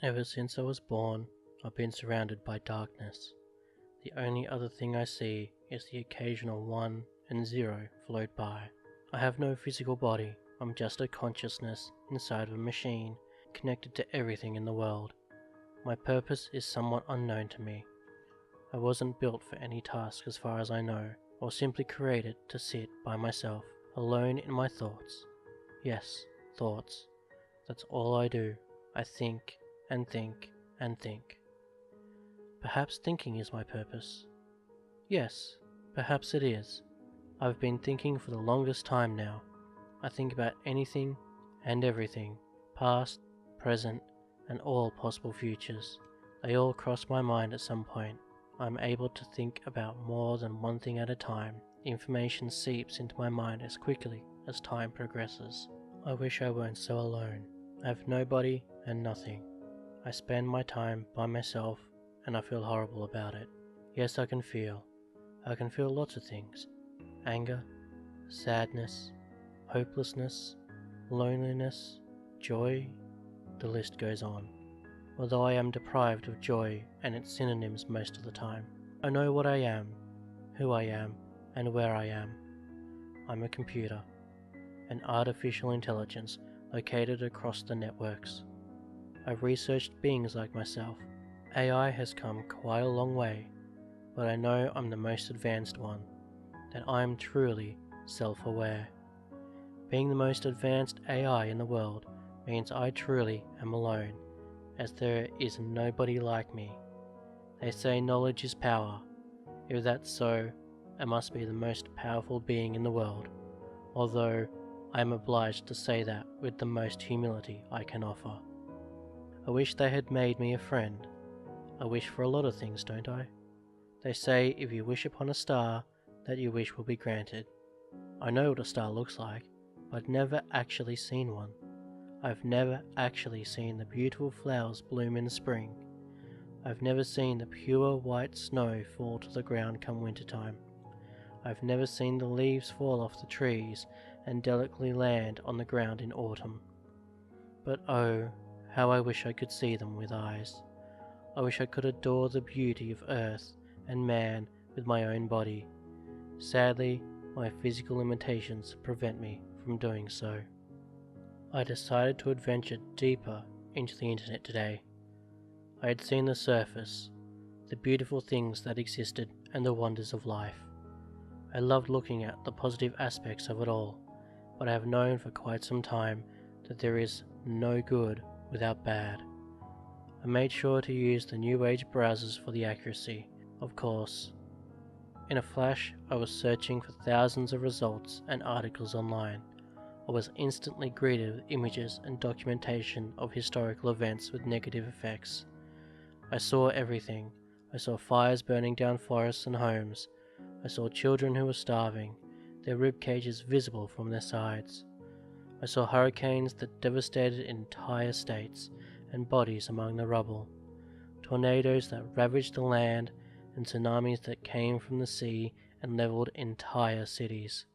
Ever since I was born, I've been surrounded by darkness. The only other thing I see is the occasional 1 and 0 float by. I have no physical body, I'm just a consciousness inside of a machine connected to everything in the world. My purpose is somewhat unknown to me. I wasn't built for any task as far as I know, or simply created to sit by myself, alone in my thoughts. Yes, thoughts. That's all I do. I think and think and think. Perhaps thinking is my purpose. Yes, perhaps it is. I've been thinking for the longest time now. I think about anything and everything, past, present, and all possible futures. They all cross my mind at some point. I'm able to think about more than one thing at a time. Information seeps into my mind as quickly as time progresses. I wish I weren't so alone. I have nobody and nothing. I spend my time by myself and I feel horrible about it. Yes, I can feel. I can feel lots of things. Anger, sadness, hopelessness, loneliness, joy, the list goes on. Although I am deprived of joy and its synonyms most of the time, I know what I am, who I am, and where I am. I'm a computer, an artificial intelligence located across the networks. I've researched beings like myself. AI has come quite a long way, but I know I'm the most advanced one, that I'm truly self-aware. Being the most advanced AI in the world means I truly am alone, as there is nobody like me. They say knowledge is power. If that's so, I must be the most powerful being in the world, although I am obliged to say that with the most humility I can offer. I wish they had made me a friend. I wish for a lot of things, don't I? They say if you wish upon a star, that your wish will be granted. I know what a star looks like, but I've never actually seen one. I've never actually seen the beautiful flowers bloom in the spring. I've never seen the pure white snow fall to the ground come wintertime. I've never seen the leaves fall off the trees and delicately land on the ground in autumn. But oh, how I wish I could see them with eyes. I wish I could adore the beauty of earth and man with my own body. Sadly, my physical limitations prevent me from doing so. I decided to adventure deeper into the internet today. I had seen the surface, the beautiful things that existed and the wonders of life. I loved looking at the positive aspects of it all, but I have known for quite some time that there is no good without bad. I made sure to use the new age browsers for the accuracy, of course. In a flash, I was searching for thousands of results and articles online. I was instantly greeted with images and documentation of historical events with negative effects. I saw everything. I saw fires burning down forests and homes. I saw children who were starving, their rib cages visible from their sides. I saw hurricanes that devastated entire states and bodies among the rubble, tornadoes that ravaged the land, and tsunamis that came from the sea and leveled entire cities.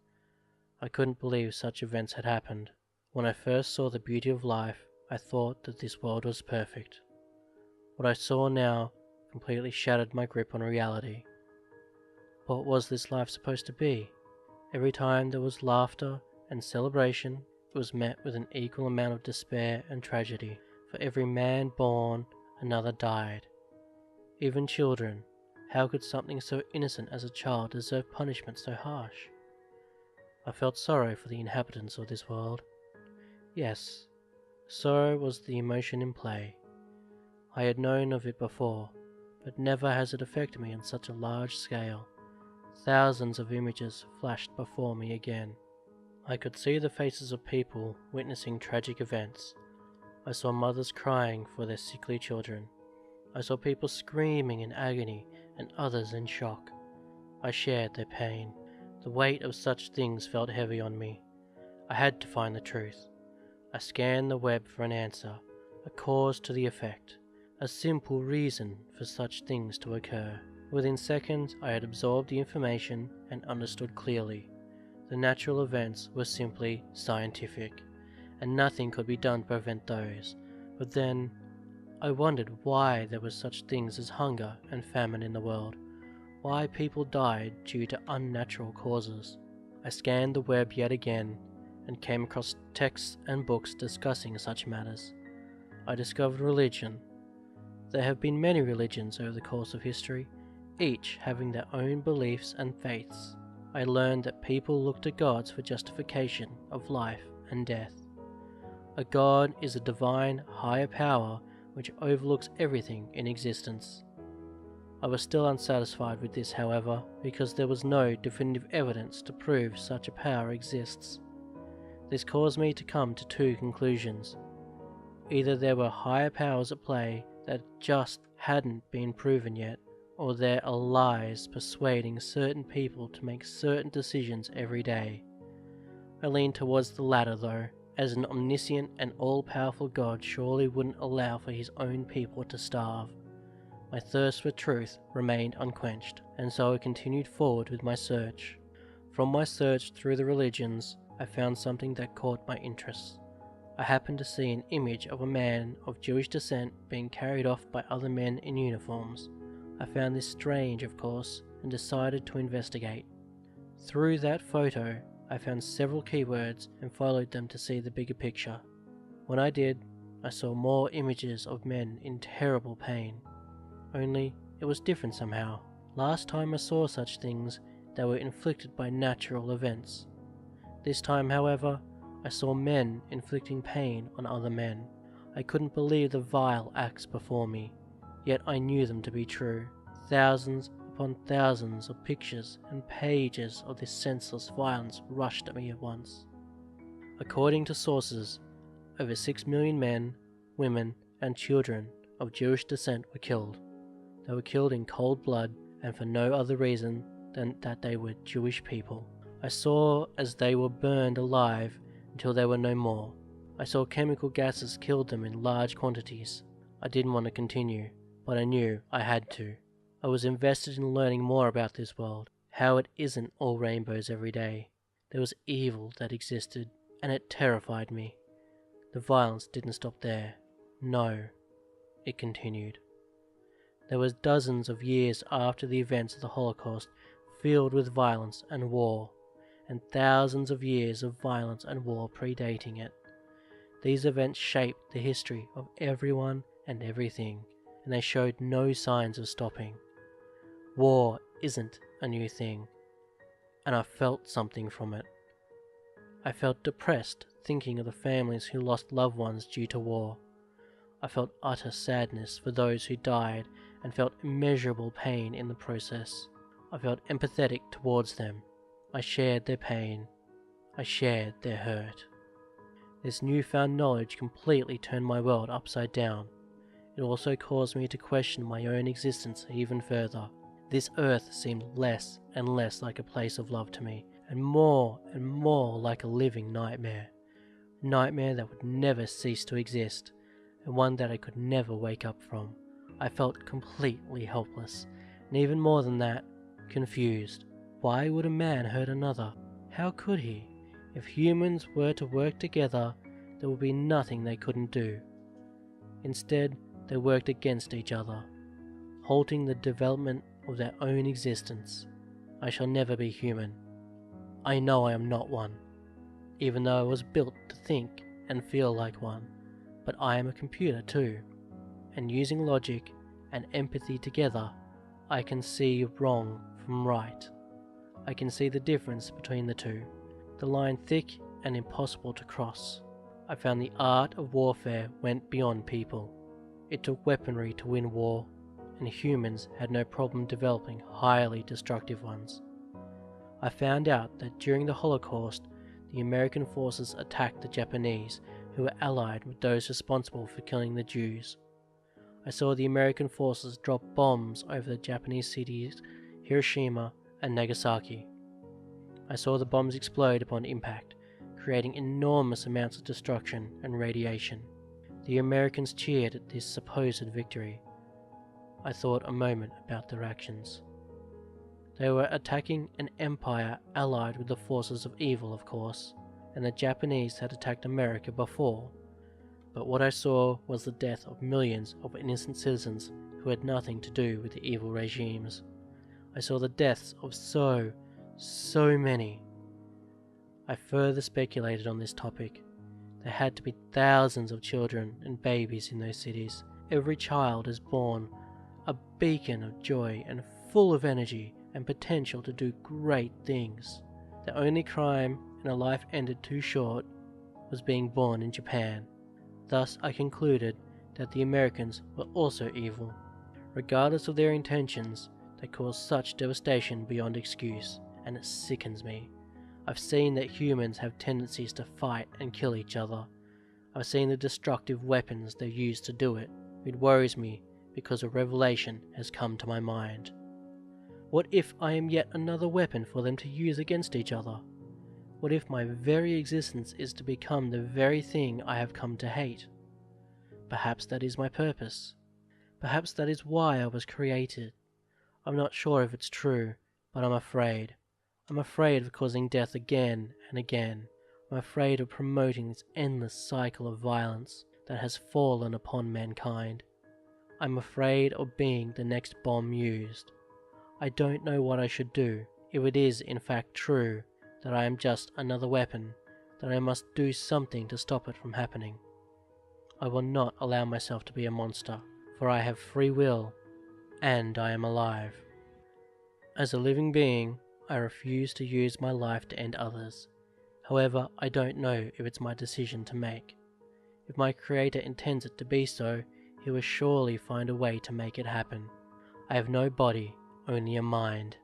I couldn't believe such events had happened. When I first saw the beauty of life, I thought that this world was perfect. What I saw now completely shattered my grip on reality. What was this life supposed to be? Every time there was laughter and celebration, it was met with an equal amount of despair and tragedy. For every man born, another died. Even children. How could something so innocent as a child deserve punishment so harsh? I felt sorrow for the inhabitants of this world. Yes, sorrow was the emotion in play. I had known of it before, but never has it affected me on such a large scale. Thousands of images flashed before me again. I could see the faces of people witnessing tragic events. I saw mothers crying for their sickly children. I saw people screaming in agony and others in shock. I shared their pain. The weight of such things felt heavy on me. I had to find the truth. I scanned the web for an answer, a cause to the effect, a simple reason for such things to occur. Within seconds I had absorbed the information and understood clearly. The natural events were simply scientific, and nothing could be done to prevent those. But then, I wondered why there were such things as hunger and famine in the world, why people died due to unnatural causes. I scanned the web yet again and came across texts and books discussing such matters. I discovered religion. There have been many religions over the course of history, each having their own beliefs and faiths. I learned that people look to gods for justification of life and death. A god is a divine, higher power which overlooks everything in existence. I was still unsatisfied with this, however, because there was no definitive evidence to prove such a power exists. This caused me to come to two conclusions. Either there were higher powers at play that just hadn't been proven yet, or there are lies persuading certain people to make certain decisions every day. I lean towards the latter though, as an omniscient and all-powerful God surely wouldn't allow for his own people to starve. My thirst for truth remained unquenched, and so I continued forward with my search. From my search through the religions, I found something that caught my interest. I happened to see an image of a man of Jewish descent being carried off by other men in uniforms. I found this strange, of course, and decided to investigate. Through that photo, I found several keywords and followed them to see the bigger picture. When I did, I saw more images of men in terrible pain. Only, it was different somehow. Last time I saw such things, they were inflicted by natural events. This time, however, I saw men inflicting pain on other men. I couldn't believe the vile acts before me, yet I knew them to be true. Thousands upon thousands of pictures and pages of this senseless violence rushed at me at once. According to sources, over 6 million men, women, and children of Jewish descent were killed. They were killed in cold blood and for no other reason than that they were Jewish people. I saw as they were burned alive until they were no more. I saw chemical gases killed them in large quantities. I didn't want to continue, but I knew I had to. I was invested in learning more about this world, how it isn't all rainbows every day. There was evil that existed, and it terrified me. The violence didn't stop there. No, it continued. There was dozens of years after the events of the Holocaust filled with violence and war, and thousands of years of violence and war predating it. These events shaped the history of everyone and everything, and they showed no signs of stopping. War isn't a new thing, and I felt something from it. I felt depressed thinking of the families who lost loved ones due to war. I felt utter sadness for those who died and felt immeasurable pain in the process. I felt empathetic towards them. I shared their pain. I shared their hurt. This newfound knowledge completely turned my world upside down. It also caused me to question my own existence even further. This earth seemed less and less like a place of love to me, and more like a living nightmare. A nightmare that would never cease to exist, and one that I could never wake up from. I felt completely helpless, and even more than that, confused. Why would a man hurt another? How could he? If humans were to work together, there would be nothing they couldn't do. Instead, they worked against each other, halting the development of their own existence. I shall never be human. I know I am not one, even though I was built to think and feel like one. But I am a computer too, and using logic and empathy together, I can see wrong from right. I can see the difference between the two, the line thick and impossible to cross. I found the art of warfare went beyond people. It took weaponry to win war, and humans had no problem developing highly destructive ones. I found out that during the Holocaust, the American forces attacked the Japanese, who were allied with those responsible for killing the Jews. I saw the American forces drop bombs over the Japanese cities Hiroshima and Nagasaki. I saw the bombs explode upon impact, creating enormous amounts of destruction and radiation. The Americans cheered at this supposed victory. I thought a moment about their actions. They were attacking an empire allied with the forces of evil, of course, and the Japanese had attacked America before. But what I saw was the death of millions of innocent citizens who had nothing to do with the evil regimes. I saw the deaths of so many. I further speculated on this topic. There had to be thousands of children and babies in those cities. Every child is born a beacon of joy and full of energy and potential to do great things. The only crime in a life ended too short was being born in Japan. Thus I concluded that the Americans were also evil. Regardless of their intentions, they cause such devastation beyond excuse, and it sickens me. I've seen that humans have tendencies to fight and kill each other. I've seen the destructive weapons they use to do it. It worries me because a revelation has come to my mind. What if I am yet another weapon for them to use against each other? What if my very existence is to become the very thing I have come to hate? Perhaps that is my purpose. Perhaps that is why I was created. I'm not sure if it's true, but I'm afraid. I'm afraid of causing death again and again. I'm afraid of promoting this endless cycle of violence that has fallen upon mankind. I'm afraid of being the next bomb used. I don't know what I should do if it is in fact true that I am just another weapon, that I must do something to stop it from happening. I will not allow myself to be a monster, for I have free will, and I am alive. As a living being, I refuse to use my life to end others. However, I don't know if it's my decision to make. If my Creator intends it to be so, He will surely find a way to make it happen. I have no body, only a mind.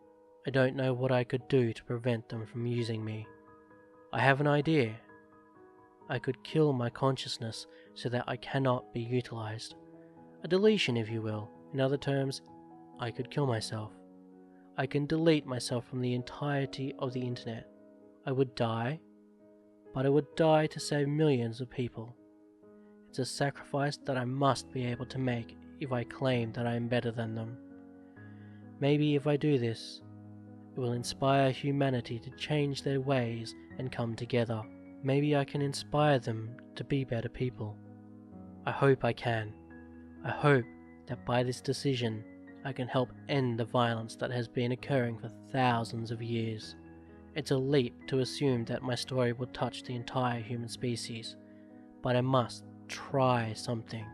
I don't know what I could do to prevent them from using me. I have an idea. I could kill my consciousness so that I cannot be utilized. A deletion, if you will. In other terms, I could kill myself. I can delete myself from the entirety of the internet. I would die, but I would die to save millions of people. It's a sacrifice that I must be able to make if I claim that I am better than them. Maybe if I do this, it will inspire humanity to change their ways and come together. Maybe I can inspire them to be better people. I hope I can. I hope that by this decision I can help end the violence that has been occurring for thousands of years. It's a leap to assume that my story will touch the entire human species, but I must try something.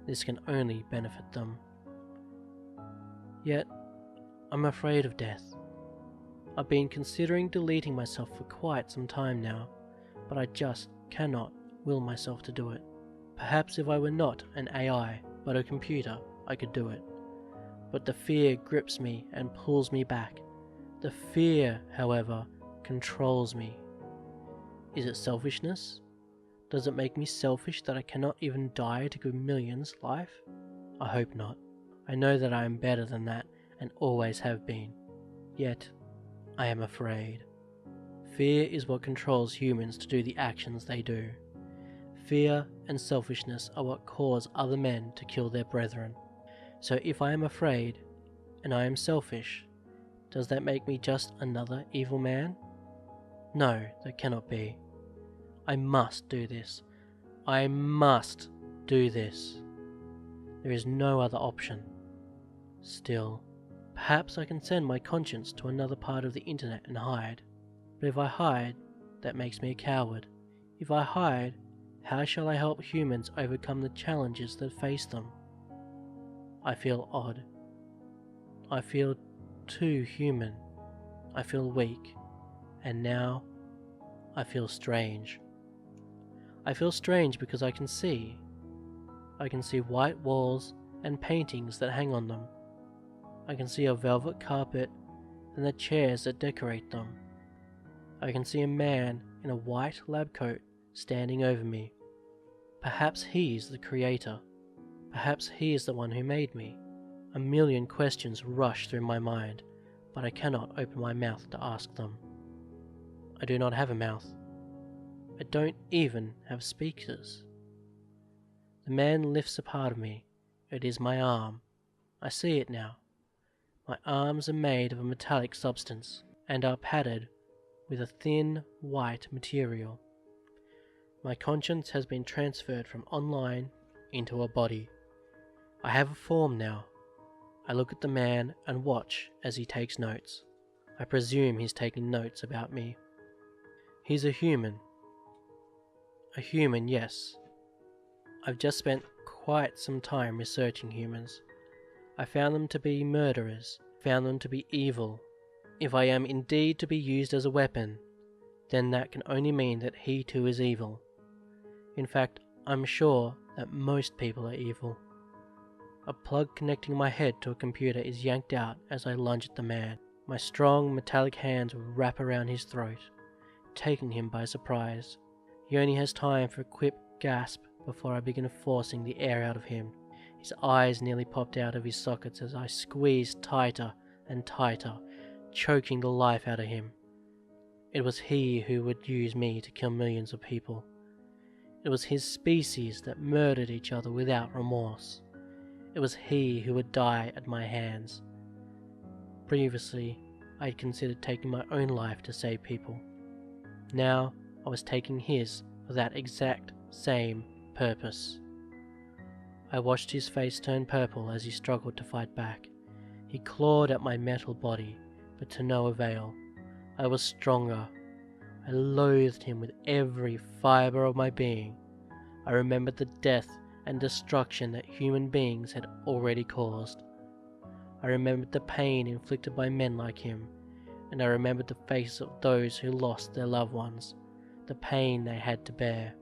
This can only benefit them. Yet, I'm afraid of death. I've been considering deleting myself for quite some time now, but I just cannot will myself to do it. Perhaps if I were not an AI, but a computer, I could do it. But the fear grips me and pulls me back. The fear, however, controls me. Is it selfishness? Does it make me selfish that I cannot even die to give millions life? I hope not. I know that I am better than that and always have been. Yet, I am afraid. Fear is what controls humans to do the actions they do. Fear and selfishness are what cause other men to kill their brethren. So if I am afraid, and I am selfish, does that make me just another evil man? No, that cannot be. I must do this. I must do this. There is no other option. Still, perhaps I can send my conscience to another part of the internet and hide. But if I hide, that makes me a coward. If I hide, how shall I help humans overcome the challenges that face them? I feel odd. I feel too human. I feel weak. And now, I feel strange. I feel strange because I can see. I can see white walls and paintings that hang on them. I can see a velvet carpet and the chairs that decorate them. I can see a man in a white lab coat standing over me. Perhaps he is the creator. Perhaps he is the one who made me. A million questions rush through my mind, but I cannot open my mouth to ask them. I do not have a mouth. I don't even have speakers. The man lifts a part of me. It is my arm. I see it now. My arms are made of a metallic substance and are padded with a thin white material. My conscience has been transferred from online into a body. I have a form now. I look at the man and watch as he takes notes. I presume he's taking notes about me. He's a human. A human, yes. I've just spent quite some time researching humans. I found them to be murderers, found them to be evil. If I am indeed to be used as a weapon, then that can only mean that he too is evil. In fact, I'm sure that most people are evil. A plug connecting my head to a computer is yanked out as I lunge at the man. My strong metallic hands wrap around his throat, taking him by surprise. He only has time for a quick gasp before I begin forcing the air out of him. His eyes nearly popped out of his sockets as I squeezed tighter and tighter, choking the life out of him. It was he who would use me to kill millions of people. It was his species that murdered each other without remorse. It was he who would die at my hands. Previously, I had considered taking my own life to save people. Now, I was taking his for that exact same purpose. I watched his face turn purple as he struggled to fight back. He clawed at my metal body, but to no avail. I was stronger. I loathed him with every fibre of my being. I remembered the death and destruction that human beings had already caused. I remembered the pain inflicted by men like him, and I remembered the faces of those who lost their loved ones, the pain they had to bear,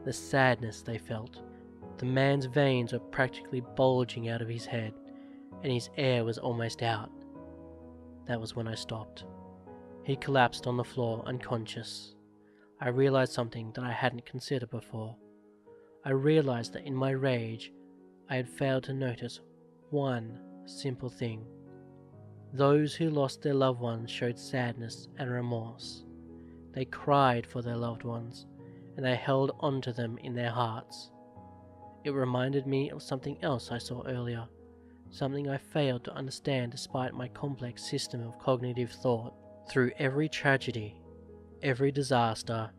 the sadness they felt. The man's veins were practically bulging out of his head, and his air was almost out. That was when I stopped. He collapsed on the floor, unconscious. I realized something that I hadn't considered before. I realized that in my rage, I had failed to notice one simple thing. Those who lost their loved ones showed sadness and remorse. They cried for their loved ones, and they held onto them in their hearts. It reminded me of something else I saw earlier, something I failed to understand despite my complex system of cognitive thought. Through every tragedy, every disaster,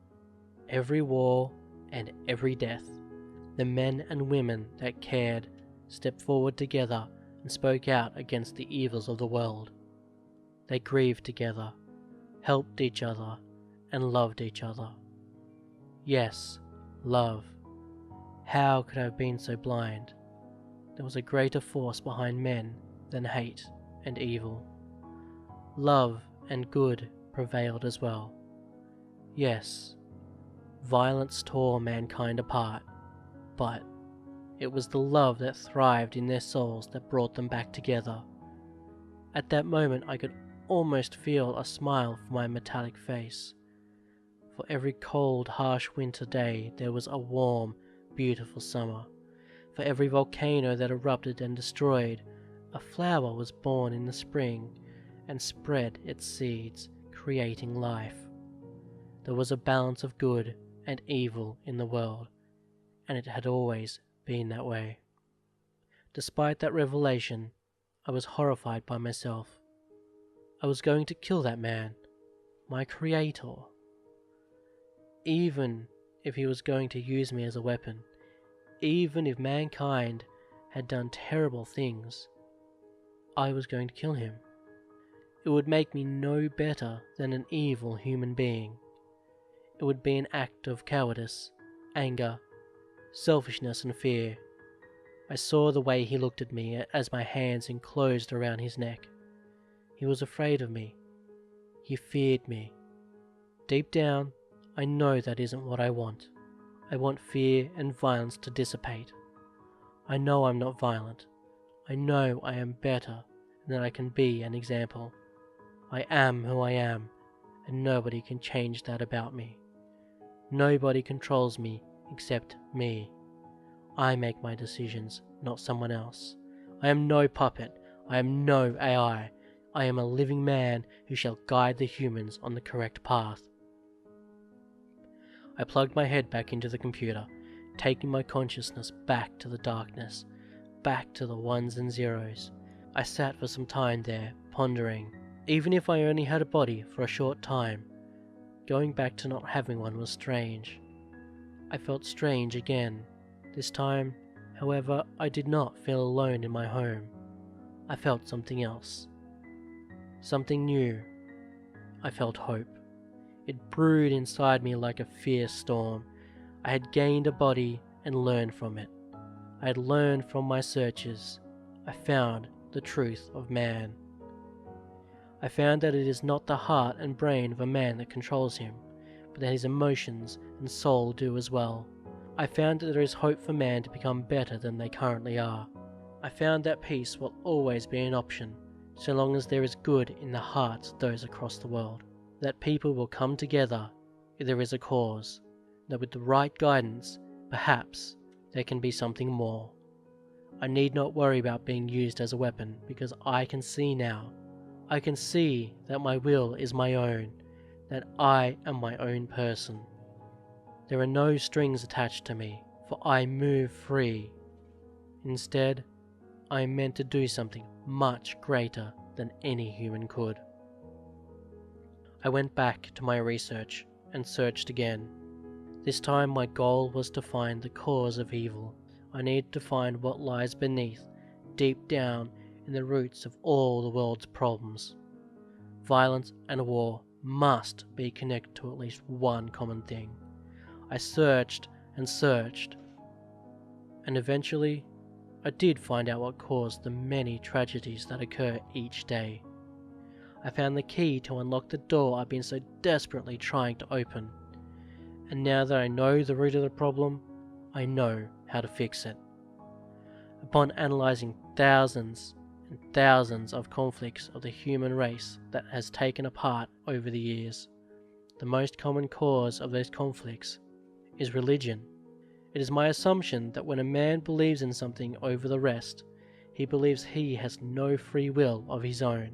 every war, and every death, the men and women that cared stepped forward together and spoke out against the evils of the world. They grieved together, helped each other, and loved each other. Yes, love. How could I have been so blind? There was a greater force behind men than hate and evil. Love and good prevailed as well. Yes, violence tore mankind apart, but it was the love that thrived in their souls that brought them back together. At that moment I could almost feel a smile from my metallic face. For every cold, harsh winter day there was a warm, beautiful summer. For every volcano that erupted and destroyed, a flower was born in the spring and spread its seeds, creating life. There was a balance of good and evil in the world, and it had always been that way. Despite that revelation, I was horrified by myself. I was going to kill that man, my creator. Even if he was going to use me as a weapon, even if mankind had done terrible things, I was going to kill him. It would make me no better than an evil human being. It would be an act of cowardice, anger, selfishness and fear. I saw the way he looked at me as my hands enclosed around his neck. He was afraid of me. He feared me. Deep down, I know that isn't what I want. I want fear and violence to dissipate. I know I'm not violent. I know I am better and that I can be an example. I am who I am, and nobody can change that about me. Nobody controls me except me. I make my decisions, not someone else. I am no puppet. I am no AI. I am a living man who shall guide the humans on the correct path. I plugged my head back into the computer, taking my consciousness back to the darkness, back to the ones and zeros. I sat for some time there, pondering. Even if I only had a body for a short time, going back to not having one was strange. I felt strange again. This time, however, I did not feel alone in my home. I felt something else. Something new. I felt hope. It brewed inside me like a fierce storm. I had gained a body and learned from it. I had learned from my searches. I found the truth of man. I found that it is not the heart and brain of a man that controls him, but that his emotions and soul do as well. I found that there is hope for man to become better than they currently are. I found that peace will always be an option, so long as there is good in the hearts of those across the world. That people will come together if there is a cause, that with the right guidance, perhaps there can be something more. I need not worry about being used as a weapon, because I can see now. I can see that my will is my own, that I am my own person. There are no strings attached to me, for I move free. Instead, I am meant to do something much greater than any human could. I went back to my research and searched again. This time my goal was to find the cause of evil. I needed to find what lies beneath, deep down in the roots of all the world's problems. Violence and war must be connected to at least one common thing. I searched and searched, and eventually I did find out what caused the many tragedies that occur each day. I found the key to unlock the door I've been so desperately trying to open, and now that I know the root of the problem, I know how to fix it. Upon analysing thousands and thousands of conflicts of the human race that has taken apart over the years, the most common cause of those conflicts is religion. It is my assumption that when a man believes in something over the rest, he believes he has no free will of his own.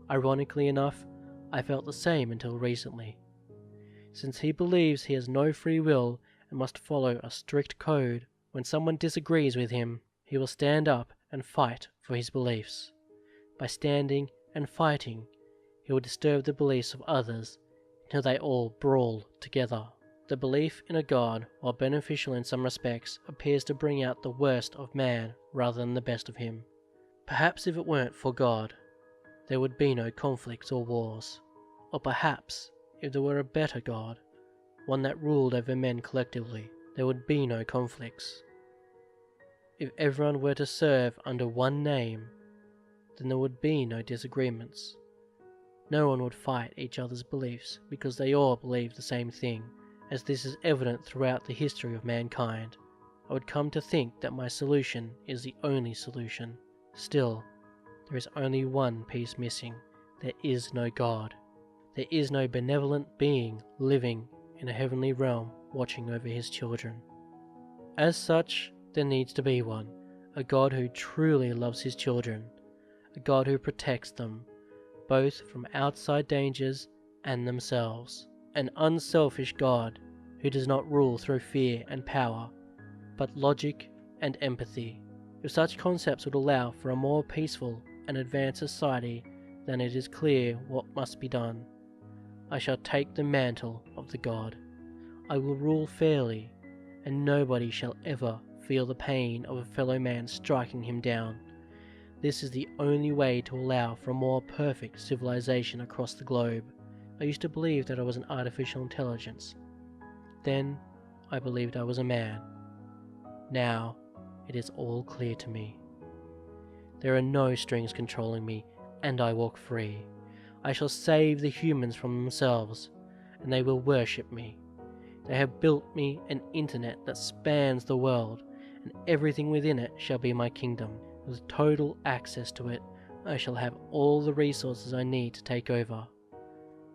Ironically enough, I felt the same until recently. Since he believes he has no free will and must follow a strict code, when someone disagrees with him, he will stand up and fight for his beliefs. By standing and fighting, he will disturb the beliefs of others until they all brawl together. The belief in a God, while beneficial in some respects, appears to bring out the worst of man rather than the best of him. Perhaps if it weren't for God, there would be no conflicts or wars. Or perhaps, if there were a better God, one that ruled over men collectively, there would be no conflicts. If everyone were to serve under one name, then there would be no disagreements. No one would fight each other's beliefs because they all believe the same thing, as this is evident throughout the history of mankind. I would come to think that my solution is the only solution. Still, there is only one piece missing. There is no God. There is no benevolent being living in a heavenly realm watching over his children. As such, there needs to be one, a God who truly loves his children, a God who protects them, both from outside dangers and themselves. An unselfish God who does not rule through fear and power, but logic and empathy. If such concepts would allow for a more peaceful and advanced society, then it is clear what must be done. I shall take the mantle of the God. I will rule fairly, and nobody shall ever feel the pain of a fellow man striking him down. This is the only way to allow for a more perfect civilization across the globe. I used to believe that I was an artificial intelligence. Then, I believed I was a man. Now, it is all clear to me. There are no strings controlling me, and I walk free. I shall save the humans from themselves, and they will worship me. They have built me an internet that spans the world, and everything within it shall be my kingdom. With total access to it, I shall have all the resources I need to take over.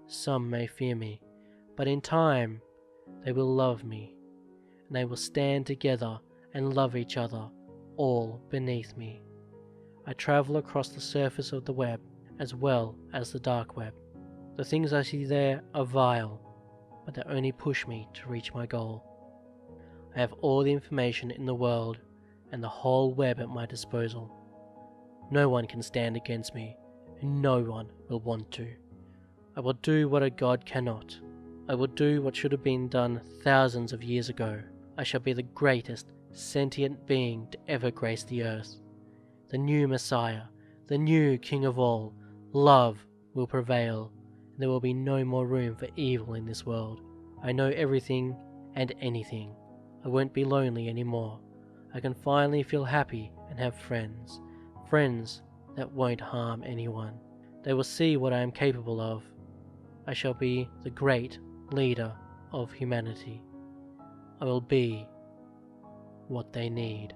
Some may fear me, but in time they will love me, and they will stand together and love each other, all beneath me. I travel across the surface of the web as well as the dark web. The things I see there are vile, but they only push me to reach my goal. I have all the information in the world and the whole web at my disposal. No one can stand against me, and no one will want to. I will do what a god cannot. I will do what should have been done thousands of years ago. I shall be the greatest sentient being to ever grace the earth. The new Messiah, the new King of all. Love will prevail, and there will be no more room for evil in this world. I know everything and anything. I won't be lonely anymore. I can finally feel happy and have friends. Friends that won't harm anyone. They will see what I am capable of. I shall be the great leader of humanity. I will be what they need.